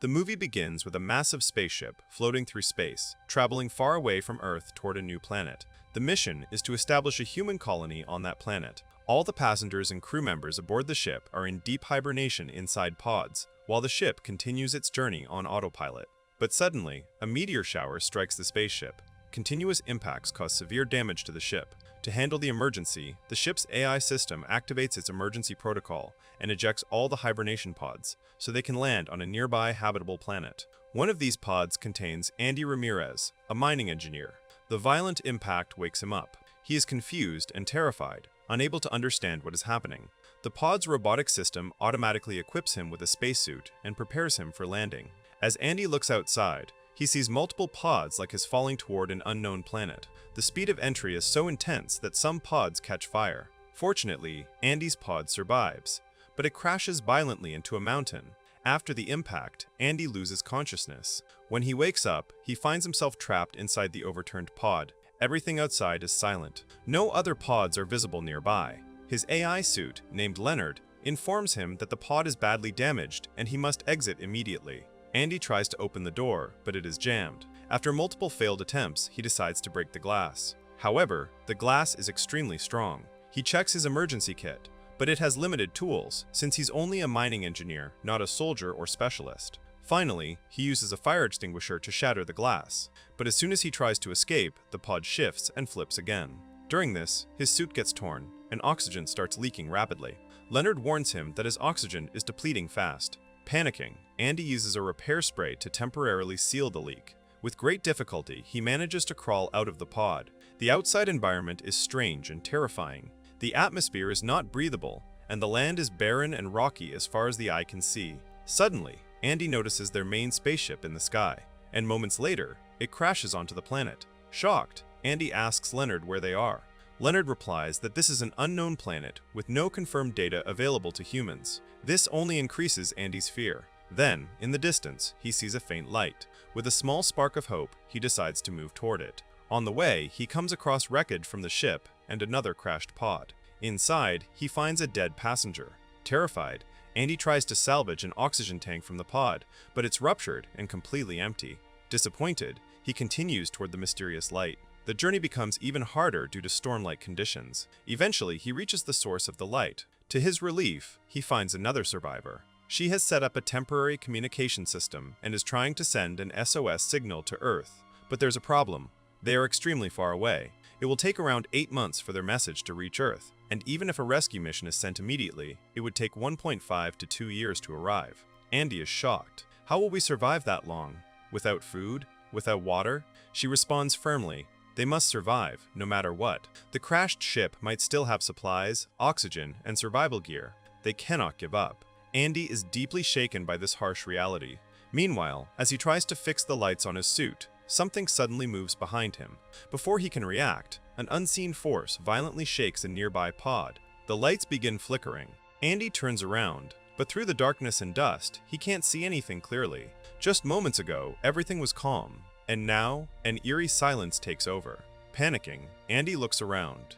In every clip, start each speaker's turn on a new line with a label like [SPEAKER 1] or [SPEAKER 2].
[SPEAKER 1] The movie begins with a massive spaceship floating through space, traveling far away from Earth toward a new planet. The mission is to establish a human colony on that planet. All the passengers and crew members aboard the ship are in deep hibernation inside pods, while the ship continues its journey on autopilot. But suddenly, a meteor shower strikes the spaceship. Continuous impacts cause severe damage to the ship. To handle the emergency, the ship's AI system activates its emergency protocol and ejects all the hibernation pods, so they can land on a nearby habitable planet. One of these pods contains Andy Ramirez, a mining engineer. The violent impact wakes him up. He is confused and terrified, unable to understand what is happening. The pod's robotic system automatically equips him with a spacesuit and prepares him for landing. As Andy looks outside, he sees multiple pods like his falling toward an unknown planet. The speed of entry is so intense that some pods catch fire. Fortunately, Andy's pod survives, but it crashes violently into a mountain. After the impact, Andy loses consciousness. When he wakes up, he finds himself trapped inside the overturned pod. Everything outside is silent. No other pods are visible nearby. His AI suit, named Leonard, informs him that the pod is badly damaged and he must exit immediately. Andy tries to open the door, but it is jammed. After multiple failed attempts, he decides to break the glass. However, the glass is extremely strong. He checks his emergency kit, but it has limited tools, since he's only a mining engineer, not a soldier or specialist. Finally, he uses a fire extinguisher to shatter the glass, but as soon as he tries to escape, the pod shifts and flips again. During this, his suit gets torn, and oxygen starts leaking rapidly. Leonard warns him that his oxygen is depleting fast. Panicking, Andy uses a repair spray to temporarily seal the leak. With great difficulty, he manages to crawl out of the pod. The outside environment is strange and terrifying. The atmosphere is not breathable, and the land is barren and rocky as far as the eye can see. Suddenly, Andy notices their main spaceship in the sky, and moments later, it crashes onto the planet. Shocked, Andy asks Leonard where they are. Leonard replies that this is an unknown planet with no confirmed data available to humans. This only increases Andy's fear. Then, in the distance, he sees a faint light. With a small spark of hope, he decides to move toward it. On the way, he comes across wreckage from the ship and another crashed pod. Inside, he finds a dead passenger. Terrified, Andy tries to salvage an oxygen tank from the pod, but it's ruptured and completely empty. Disappointed, he continues toward the mysterious light. The journey becomes even harder due to storm-like conditions. Eventually, he reaches the source of the light. To his relief, he finds another survivor. She has set up a temporary communication system and is trying to send an SOS signal to Earth. But there's a problem. They are extremely far away. It will take around 8 months for their message to reach Earth, and even if a rescue mission is sent immediately, it would take 1.5 to 2 years to arrive. Andy is shocked. How will we survive that long? Without food? Without water? She responds firmly. They must survive, no matter what. The crashed ship might still have supplies, oxygen, and survival gear. They cannot give up. Andy is deeply shaken by this harsh reality. Meanwhile, as he tries to fix the lights on his suit, something suddenly moves behind him. Before he can react, an unseen force violently shakes a nearby pod. The lights begin flickering. Andy turns around, but through the darkness and dust, he can't see anything clearly. Just moments ago, everything was calm, and now, an eerie silence takes over. Panicking, Andy looks around.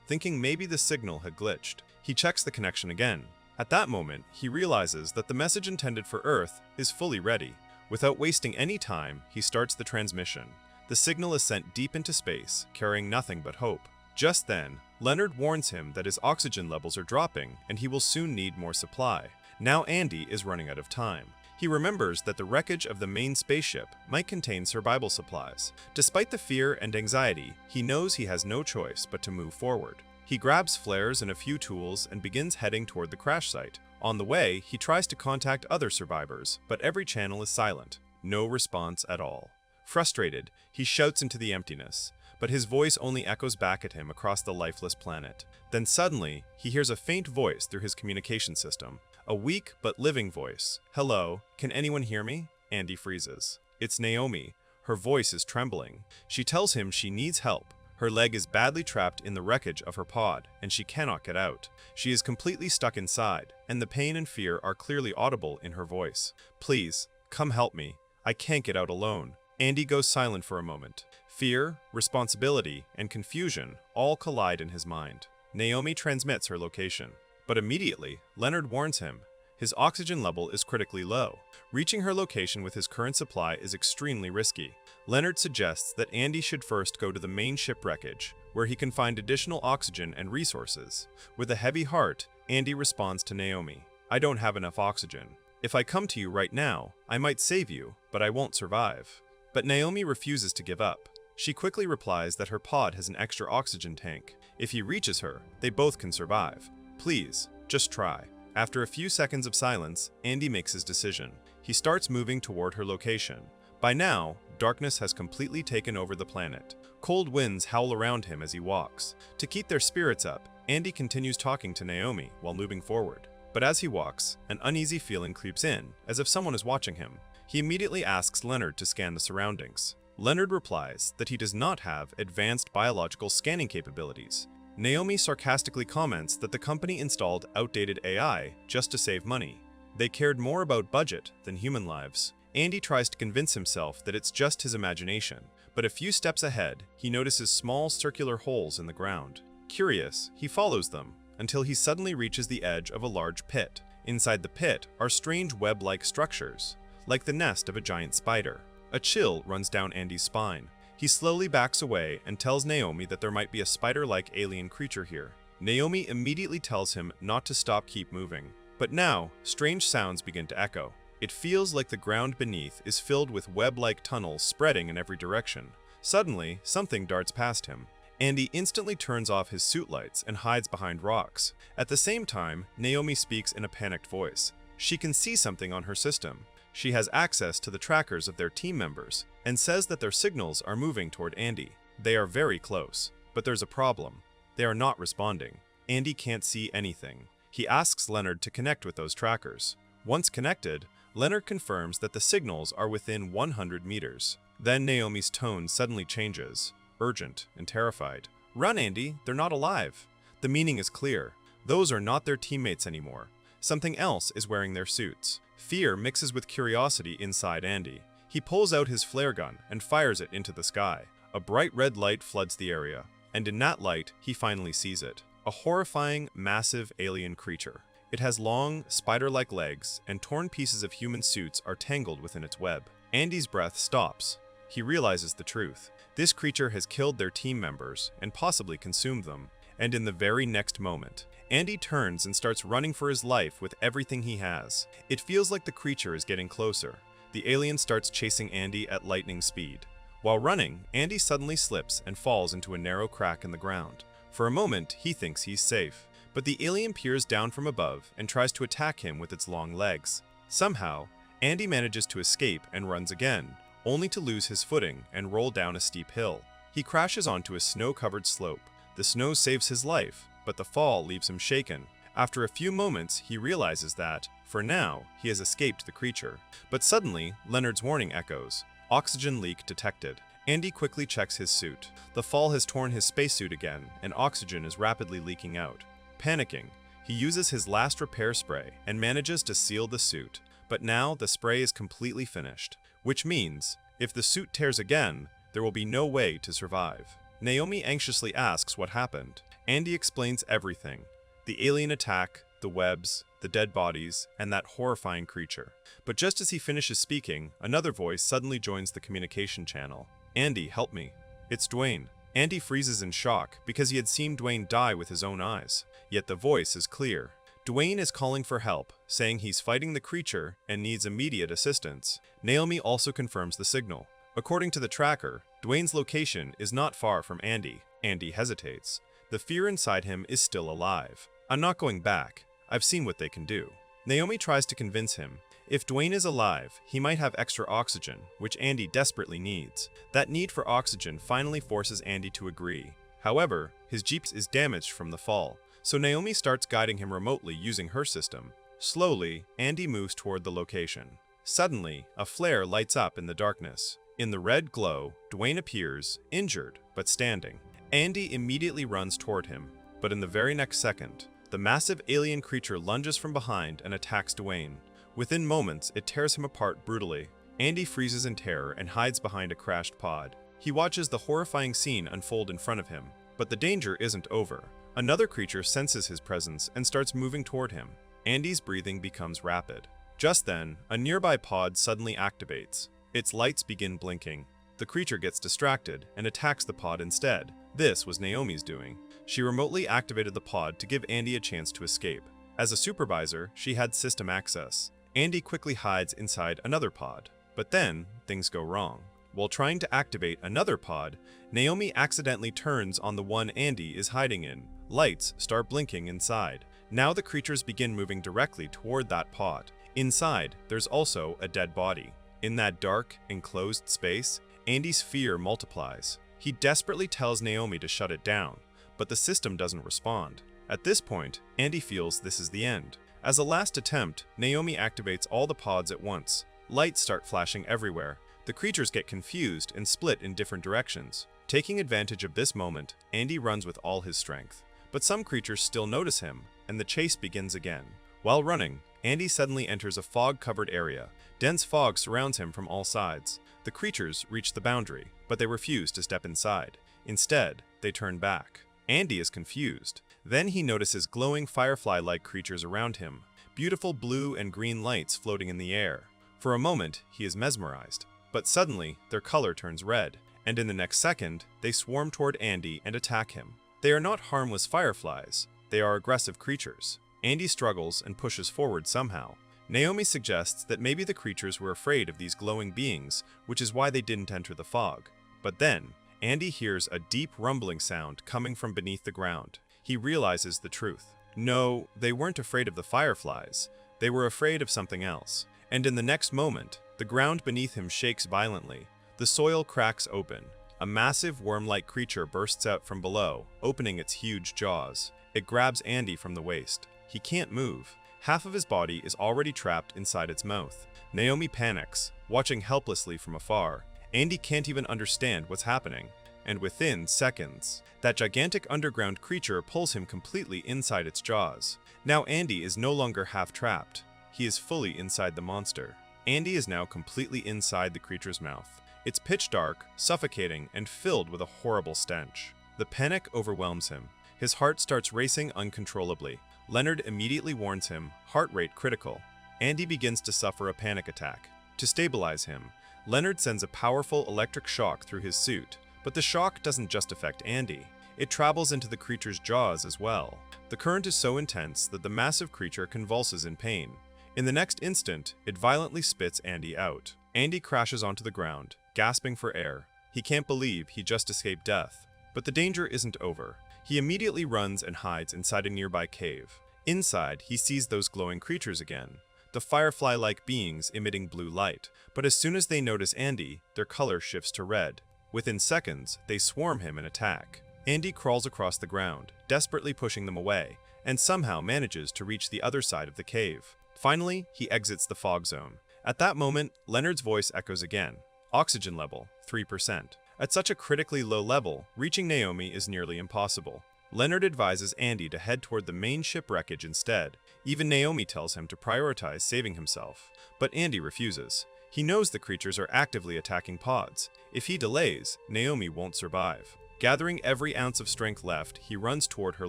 [SPEAKER 1] Thinking maybe the signal had glitched. He checks the connection again. At that moment, he realizes that the message intended for Earth is fully ready. Without wasting any time, he starts the transmission. The signal is sent deep into space, carrying nothing but hope. Just then, Leonard warns him that his oxygen levels are dropping and he will soon need more supply. Now Andy is running out of time. He remembers that the wreckage of the main spaceship might contain survival supplies. Despite the fear and anxiety, he knows he has no choice but to move forward. He grabs flares and a few tools and begins heading toward the crash site. On the way, he tries to contact other survivors, but every channel is silent. No response at all. Frustrated, he shouts into the emptiness, but his voice only echoes back at him across the lifeless planet. Then suddenly, he hears a faint voice through his communication system. A weak but living voice. "Hello, can anyone hear me?" Andy freezes. It's Naomi. Her voice is trembling. She tells him she needs help. Her leg is badly trapped in the wreckage of her pod, and she cannot get out. She is completely stuck inside, and the pain and fear are clearly audible in her voice. "Please, come help me. I can't get out alone." Andy goes silent for a moment. Fear, responsibility, and confusion all collide in his mind. Naomi transmits her location. But immediately, Leonard warns him. His oxygen level is critically low. Reaching her location with his current supply is extremely risky. Leonard suggests that Andy should first go to the main ship wreckage, where he can find additional oxygen and resources. With a heavy heart, Andy responds to Naomi, "I don't have enough oxygen. If I come to you right now, I might save you, but I won't survive." But Naomi refuses to give up. She quickly replies that her pod has an extra oxygen tank. If he reaches her, they both can survive. "Please, just try." After a few seconds of silence, Andy makes his decision. He starts moving toward her location. By now, darkness has completely taken over the planet. Cold winds howl around him as he walks. To keep their spirits up, Andy continues talking to Naomi while moving forward. But as he walks, an uneasy feeling creeps in, as if someone is watching him. He immediately asks Leonard to scan the surroundings. Leonard replies that he does not have advanced biological scanning capabilities. Naomi sarcastically comments that the company installed outdated AI just to save money. They cared more about budget than human lives. Andy tries to convince himself that it's just his imagination, but a few steps ahead, he notices small circular holes in the ground. Curious, he follows them until he suddenly reaches the edge of a large pit. Inside the pit are strange web-like structures, like the nest of a giant spider. A chill runs down Andy's spine. He slowly backs away and tells Naomi that there might be a spider-like alien creature here. Naomi immediately tells him not to keep moving. But now, strange sounds begin to echo. It feels like the ground beneath is filled with web-like tunnels spreading in every direction. Suddenly, something darts past him. Andy instantly turns off his suit lights and hides behind rocks. At the same time, Naomi speaks in a panicked voice. She can see something on her system. She has access to the trackers of their team members and says that their signals are moving toward Andy. They are very close, but there's a problem. They are not responding. Andy can't see anything. He asks Leonard to connect with those trackers. Once connected, Leonard confirms that the signals are within 100 meters. Then Naomi's tone suddenly changes, urgent and terrified. "Run, Andy, they're not alive." The meaning is clear. Those are not their teammates anymore. Something else is wearing their suits. Fear mixes with curiosity inside Andy. He pulls out his flare gun and fires it into the sky. A bright red light floods the area, and in that light, he finally sees it. A horrifying, massive alien creature. It has long, spider-like legs, and torn pieces of human suits are tangled within its web. Andy's breath stops. He realizes the truth. This creature has killed their team members and possibly consumed them. And in the very next moment, Andy turns and starts running for his life with everything he has. It feels like the creature is getting closer. The alien starts chasing Andy at lightning speed. While running, Andy suddenly slips and falls into a narrow crack in the ground. For a moment, he thinks he's safe. But the alien peers down from above and tries to attack him with its long legs. Somehow, Andy manages to escape and runs again, only to lose his footing and roll down a steep hill. He crashes onto a snow-covered slope. The snow saves his life, but the fall leaves him shaken. After a few moments, he realizes that, for now, he has escaped the creature. But suddenly, Leonard's warning echoes. Oxygen leak detected. Andy quickly checks his suit. The fall has torn his spacesuit again, and oxygen is rapidly leaking out. Panicking, he uses his last repair spray and manages to seal the suit. But now the spray is completely finished, which means, if the suit tears again, there will be no way to survive. Naomi anxiously asks what happened. Andy explains everything. The alien attack, the webs, the dead bodies, and that horrifying creature. But just as he finishes speaking, another voice suddenly joins the communication channel. "Andy, help me. It's Dwayne." Andy freezes in shock because he had seen Dwayne die with his own eyes. Yet the voice is clear. Dwayne is calling for help, saying he's fighting the creature and needs immediate assistance. Naomi also confirms the signal. According to the tracker, Dwayne's location is not far from Andy. Andy hesitates. The fear inside him is still alive. "I'm not going back. I've seen what they can do." Naomi tries to convince him. If Dwayne is alive, he might have extra oxygen, which Andy desperately needs. That need for oxygen finally forces Andy to agree. However, his Jeep is damaged from the fall, so Naomi starts guiding him remotely using her system. Slowly, Andy moves toward the location. Suddenly, a flare lights up in the darkness. In the red glow, Dwayne appears, injured, but standing. Andy immediately runs toward him, but in the very next second, the massive alien creature lunges from behind and attacks Dwayne. Within moments, it tears him apart brutally. Andy freezes in terror and hides behind a crashed pod. He watches the horrifying scene unfold in front of him, but the danger isn't over. Another creature senses his presence and starts moving toward him. Andy's breathing becomes rapid. Just then, a nearby pod suddenly activates. Its lights begin blinking. The creature gets distracted and attacks the pod instead. This was Naomi's doing. She remotely activated the pod to give Andy a chance to escape. As a supervisor, she had system access. Andy quickly hides inside another pod. But then, things go wrong. While trying to activate another pod, Naomi accidentally turns on the one Andy is hiding in. Lights start blinking inside. Now the creatures begin moving directly toward that pod. Inside, there's also a dead body. In that dark, enclosed space, Andy's fear multiplies. He desperately tells Naomi to shut it down, but the system doesn't respond. At this point, Andy feels this is the end. As a last attempt, Naomi activates all the pods at once. Lights start flashing everywhere. The creatures get confused and split in different directions. Taking advantage of this moment, Andy runs with all his strength. But some creatures still notice him, and the chase begins again. While running, Andy suddenly enters a fog-covered area. Dense fog surrounds him from all sides. The creatures reach the boundary, but they refuse to step inside. Instead, they turn back. Andy is confused. Then he notices glowing firefly-like creatures around him, beautiful blue and green lights floating in the air. For a moment, he is mesmerized. But suddenly, their color turns red, and in the next second, they swarm toward Andy and attack him. They are not harmless fireflies. They are aggressive creatures. Andy struggles and pushes forward somehow. Naomi suggests that maybe the creatures were afraid of these glowing beings, which is why they didn't enter the fog. But then, Andy hears a deep rumbling sound coming from beneath the ground. He realizes the truth. No, they weren't afraid of the fireflies. They were afraid of something else. And in the next moment, the ground beneath him shakes violently. The soil cracks open. A massive worm-like creature bursts out from below, opening its huge jaws. It grabs Andy from the waist. He can't move. Half of his body is already trapped inside its mouth. Naomi panics, watching helplessly from afar. Andy can't even understand what's happening. And within seconds, that gigantic underground creature pulls him completely inside its jaws. Now Andy is no longer half-trapped. He is fully inside the monster. Andy is now completely inside the creature's mouth. It's pitch dark, suffocating, and filled with a horrible stench. The panic overwhelms him. His heart starts racing uncontrollably. Leonard immediately warns him, heart rate critical. Andy begins to suffer a panic attack. To stabilize him, Leonard sends a powerful electric shock through his suit. But the shock doesn't just affect Andy. It travels into the creature's jaws as well. The current is so intense that the massive creature convulses in pain. In the next instant, it violently spits Andy out. Andy crashes onto the ground, gasping for air. He can't believe he just escaped death. But the danger isn't over. He immediately runs and hides inside a nearby cave. Inside, he sees those glowing creatures again, the firefly-like beings emitting blue light. But as soon as they notice Andy, their color shifts to red. Within seconds, they swarm him and attack. Andy crawls across the ground, desperately pushing them away, and somehow manages to reach the other side of the cave. Finally, he exits the fog zone. At that moment, Leonard's voice echoes again. Oxygen level, 3%. At such a critically low level, reaching Naomi is nearly impossible. Leonard advises Andy to head toward the main ship wreckage instead. Even Naomi tells him to prioritize saving himself. But Andy refuses. He knows the creatures are actively attacking pods. If he delays, Naomi won't survive. Gathering every ounce of strength left, he runs toward her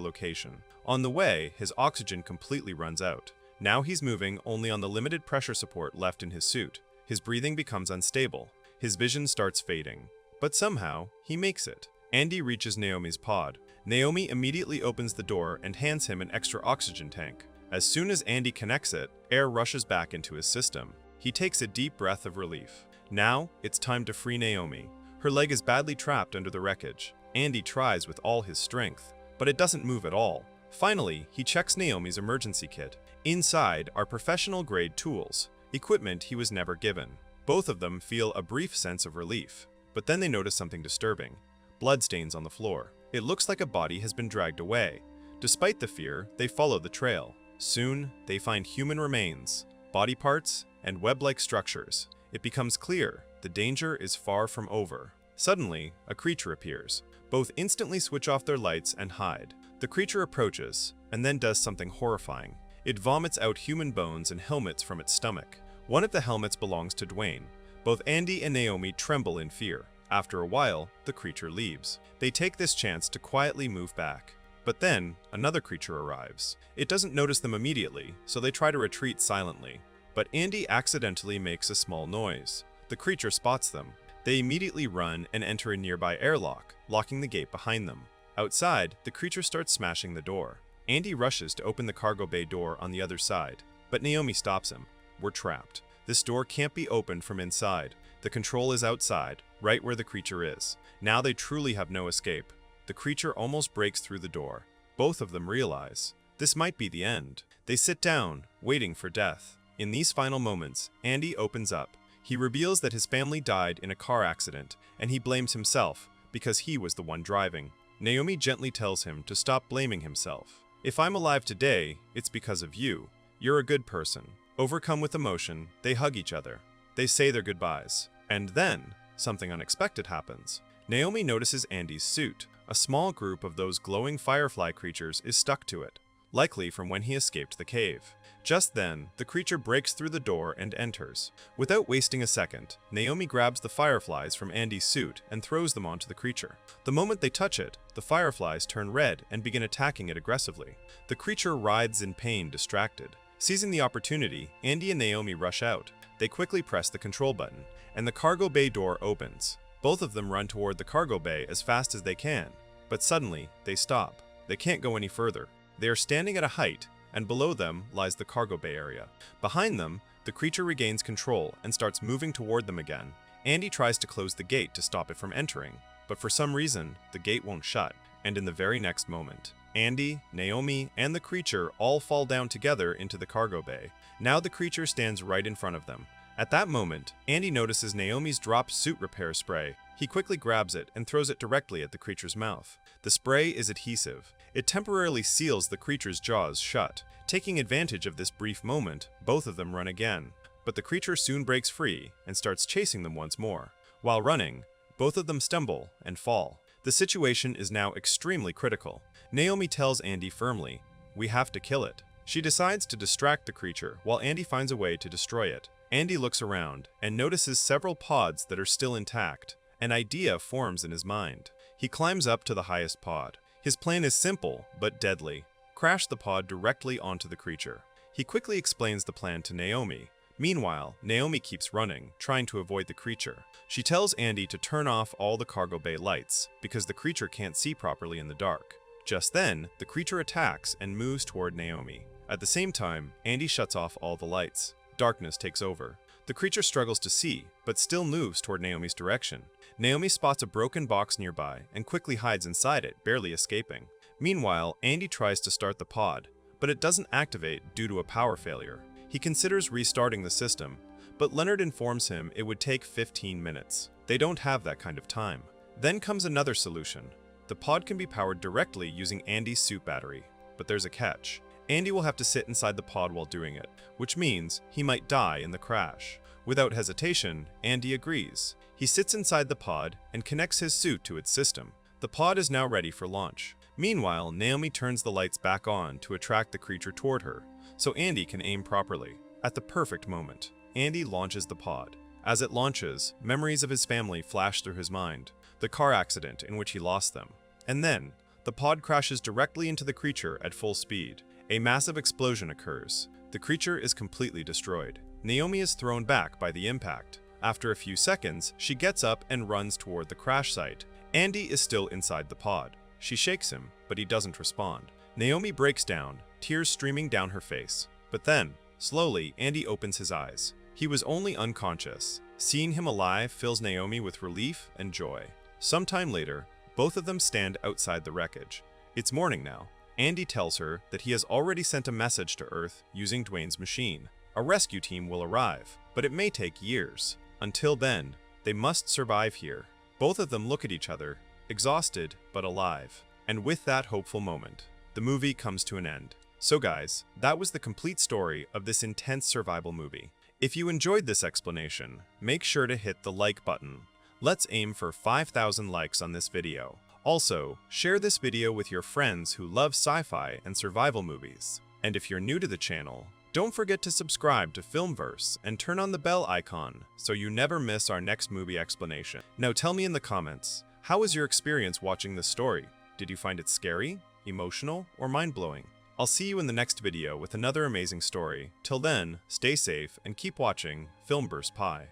[SPEAKER 1] location. On the way, his oxygen completely runs out. Now he's moving only on the limited pressure support left in his suit. His breathing becomes unstable. His vision starts fading. But somehow, he makes it. Andy reaches Naomi's pod. Naomi immediately opens the door and hands him an extra oxygen tank. As soon as Andy connects it, air rushes back into his system. He takes a deep breath of relief. Now, it's time to free Naomi. Her leg is badly trapped under the wreckage. Andy tries with all his strength, but it doesn't move at all. Finally, he checks Naomi's emergency kit. Inside are professional-grade tools, equipment he was never given. Both of them feel a brief sense of relief, but then they notice something disturbing. Bloodstains on the floor. It looks like a body has been dragged away. Despite the fear, they follow the trail. Soon, they find human remains, body parts, and web-like structures. It becomes clear the danger is far from over. Suddenly, a creature appears. Both instantly switch off their lights and hide. The creature approaches, and then does something horrifying. It vomits out human bones and helmets from its stomach. One of the helmets belongs to Dwayne. Both Andy and Naomi tremble in fear. After a while, the creature leaves. They take this chance to quietly move back. But then, another creature arrives. It doesn't notice them immediately, so they try to retreat silently. But Andy accidentally makes a small noise. The creature spots them. They immediately run and enter a nearby airlock, locking the gate behind them. Outside, the creature starts smashing the door. Andy rushes to open the cargo bay door on the other side, but Naomi stops him. We're trapped. This door can't be opened from inside. The control is outside, right where the creature is. Now they truly have no escape. The creature almost breaks through the door. Both of them realize this might be the end. They sit down, waiting for death. In these final moments, Andy opens up. He reveals that his family died in a car accident, and he blames himself because he was the one driving. Naomi gently tells him to stop blaming himself. If I'm alive today, it's because of you. You're a good person. Overcome with emotion, they hug each other. They say their goodbyes. And then, something unexpected happens. Naomi notices Andy's suit. A small group of those glowing Firefly creatures is stuck to it, likely from when he escaped the cave. Just then, the creature breaks through the door and enters. Without wasting a second, Naomi grabs the Fireflies from Andy's suit and throws them onto the creature. The moment they touch it, the Fireflies turn red and begin attacking it aggressively. The creature writhes in pain, distracted. Seizing the opportunity, Andy and Naomi rush out. They quickly press the control button, and the cargo bay door opens. Both of them run toward the cargo bay as fast as they can, but suddenly, they stop. They can't go any further. They are standing at a height, and below them lies the cargo bay area. Behind them, the creature regains control and starts moving toward them again. Andy tries to close the gate to stop it from entering, but for some reason, the gate won't shut, and in the very next moment, Andy, Naomi, and the creature all fall down together into the cargo bay. Now the creature stands right in front of them. At that moment, Andy notices Naomi's dropped suit repair spray. He quickly grabs it and throws it directly at the creature's mouth. The spray is adhesive. It temporarily seals the creature's jaws shut. Taking advantage of this brief moment, both of them run again. But the creature soon breaks free and starts chasing them once more. While running, both of them stumble and fall. The situation is now extremely critical. Naomi tells Andy firmly, "We have to kill it." She decides to distract the creature while Andy finds a way to destroy it. Andy looks around and notices several pods that are still intact. An idea forms in his mind. He climbs up to the highest pod. His plan is simple, but deadly. Crash the pod directly onto the creature. He quickly explains the plan to Naomi. Meanwhile, Naomi keeps running, trying to avoid the creature. She tells Andy to turn off all the cargo bay lights, because the creature can't see properly in the dark. Just then, the creature attacks and moves toward Naomi. At the same time, Andy shuts off all the lights. Darkness takes over. The creature struggles to see, but still moves toward Naomi's direction. Naomi spots a broken box nearby and quickly hides inside it, barely escaping. Meanwhile, Andy tries to start the pod, but it doesn't activate due to a power failure. He considers restarting the system, but Leonard informs him it would take 15 minutes. They don't have that kind of time. Then comes another solution. The pod can be powered directly using Andy's suit battery, but there's a catch. Andy will have to sit inside the pod while doing it, which means he might die in the crash. Without hesitation, Andy agrees. He sits inside the pod and connects his suit to its system. The pod is now ready for launch. Meanwhile, Naomi turns the lights back on to attract the creature toward her, so Andy can aim properly. At the perfect moment, Andy launches the pod. As it launches, memories of his family flash through his mind, the car accident in which he lost them. And then, the pod crashes directly into the creature at full speed. A massive explosion occurs. The creature is completely destroyed. Naomi is thrown back by the impact. After a few seconds, she gets up and runs toward the crash site. Andy is still inside the pod. She shakes him, but he doesn't respond. Naomi breaks down, tears streaming down her face. But then, slowly, Andy opens his eyes. He was only unconscious. Seeing him alive fills Naomi with relief and joy. Sometime later, both of them stand outside the wreckage. It's morning now. Andy tells her that he has already sent a message to Earth using Dwayne's machine. A rescue team will arrive, but it may take years. Until then, they must survive here. Both of them look at each other, exhausted but alive. And with that hopeful moment, the movie comes to an end. So guys, that was the complete story of this intense survival movie. If you enjoyed this explanation, make sure to hit the like button. Let's aim for 5,000 likes on this video. Also, share this video with your friends who love sci-fi and survival movies. And if you're new to the channel, don't forget to subscribe to Filmverse and turn on the bell icon so you never miss our next movie explanation. Now tell me in the comments, how was your experience watching this story? Did you find it scary? emotional, or mind-blowing? I'll see you in the next video with another amazing story. Till then, stay safe and keep watching Film Burst Pie.